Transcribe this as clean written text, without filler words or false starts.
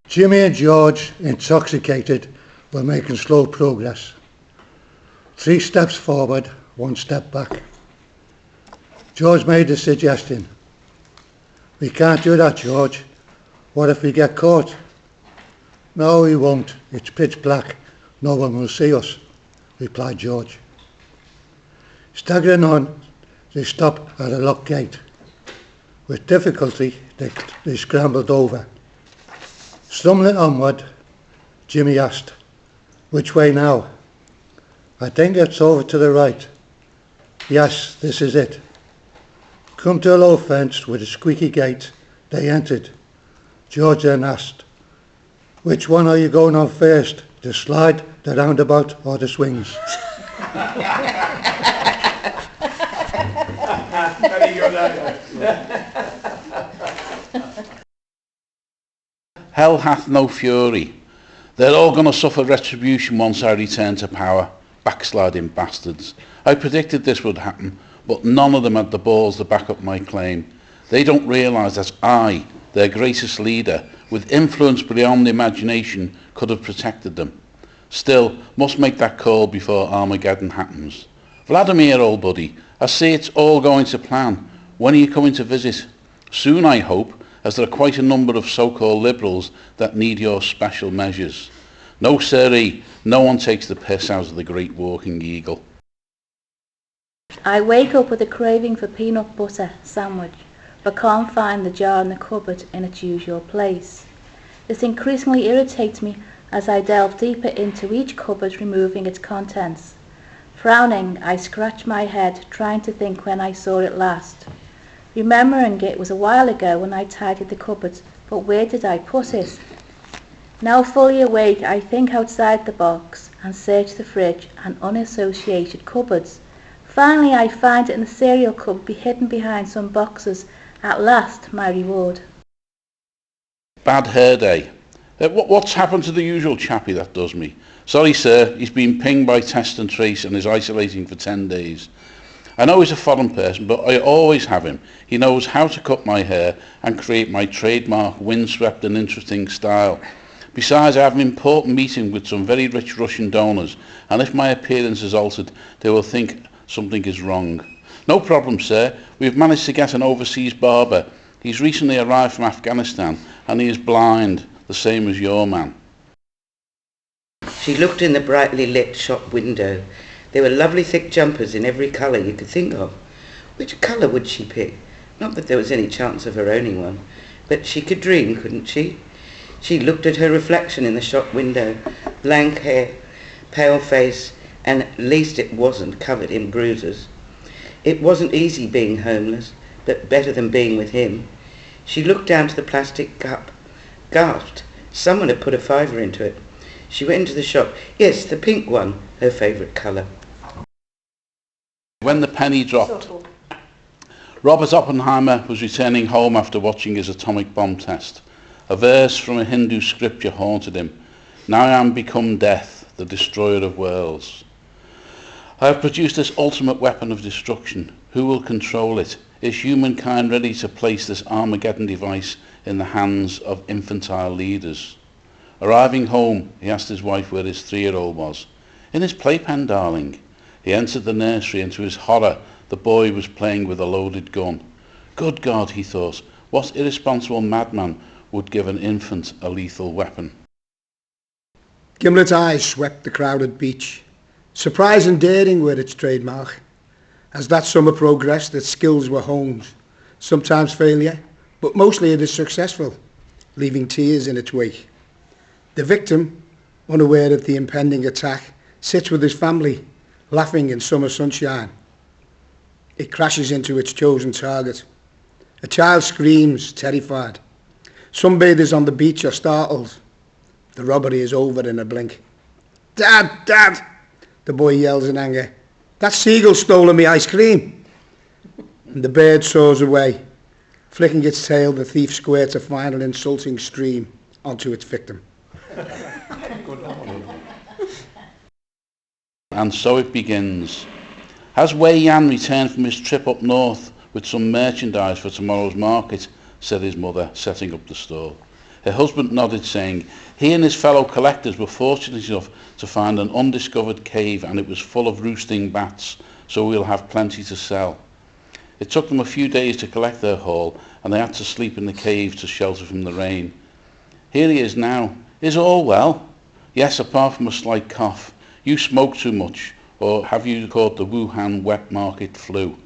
Jimmy and George, intoxicated, were making slow progress. 3 steps forward, 1 step back. George made a suggestion. "We can't do that, George. What if we get caught?" "No, we won't. It's pitch black. No one will see us," replied George. Staggering on, they stopped at a locked gate. With difficulty, they scrambled over. Stumbling onward, Jimmy asked, "Which way now?" "I think it's over to the right." "Yes, this is it." Come to a low fence with a squeaky gate, they entered. George then asked, "Which one are you going on first, the slide, the roundabout, or the swings?" Hell hath no fury. They're all going to suffer retribution once I return to power. Backsliding bastards. I predicted this would happen, but none of them had the balls to back up my claim. They don't realise that I, their greatest leader, with influence beyond imagination, could have protected them. Still, must make that call before Armageddon happens. Vladimir, old buddy, I see it's all going to plan. When are you coming to visit? Soon, I hope, as there are quite a number of so-called liberals that need your special measures. No siree, no one takes the piss out of the great walking eagle. I wake up with a craving for peanut butter sandwich, but can't find the jar in the cupboard in its usual place. This increasingly irritates me as I delve deeper into each cupboard, removing its contents. Frowning, I scratch my head, trying to think when I saw it last. Remembering it was a while ago when I tidied the cupboards, but where did I put it? Now fully awake, I think outside the box and search the fridge and unassociated cupboards. Finally, I find it in the cereal cupboard, hidden behind some boxes. At last, my reward. Bad hair day. What's happened to the usual chappie that does me? Sorry, sir, he's been pinged by Test and Trace and is isolating for 10 days. I know he's a foreign person, but I always have him. He knows how to cut my hair and create my trademark windswept and interesting style. Besides, I have an important meeting with some very rich Russian donors, and if my appearance is altered, they will think something is wrong. No problem, sir. We've managed to get an overseas barber. He's recently arrived from Afghanistan, and he is blind, the same as your man. She looked in the brightly lit shop window. There were lovely thick jumpers in every colour you could think of. Which colour would she pick? Not that there was any chance of her owning one, but she could dream, couldn't she? She looked at her reflection in the shop window. Blank hair, pale face, and at least it wasn't covered in bruises. It wasn't easy being homeless, but better than being with him. She looked down to the plastic cup, gasped. Someone had put a £5 into it. She went into the shop. Yes, the pink one, her favourite colour. When the penny dropped. Robert Oppenheimer was returning home after watching his atomic bomb test. A verse from a Hindu scripture haunted him. Now I am become death, the destroyer of worlds. I have produced this ultimate weapon of destruction. Who will control it? Is humankind ready to place this Armageddon device in the hands of infantile leaders? Arriving home, he asked his wife where his 3-year-old was. In his playpen, darling. He entered the nursery, and to his horror, the boy was playing with a loaded gun. Good God, he thought, what irresponsible madman would give an infant a lethal weapon? Gimlet's eyes swept the crowded beach. Surprise and daring were its trademark. As that summer progressed, its skills were honed. Sometimes failure, but mostly it is successful, leaving tears in its wake. The victim, unaware of the impending attack, sits with his family, laughing in summer sunshine. It crashes into its chosen target. A child screams, terrified. Sunbathers on the beach are startled. The robbery is over in a blink. Dad, Dad, the boy yells in anger. That seagull stolen me ice cream. And the bird soars away. Flicking its tail, the thief squirts a final insulting stream onto its victim. And so it begins. Has Wei Yan returned from his trip up north with some merchandise for tomorrow's market? Said his mother, setting up the stall. Her husband nodded, saying, he and his fellow collectors were fortunate enough to find an undiscovered cave, and it was full of roosting bats, so we'll have plenty to sell. It took them a few days to collect their haul, and they had to sleep in the cave to shelter from the rain. Here he is now. Is all well? Yes, apart from a slight cough. You smoke too much, or have you caught the Wuhan wet market flu?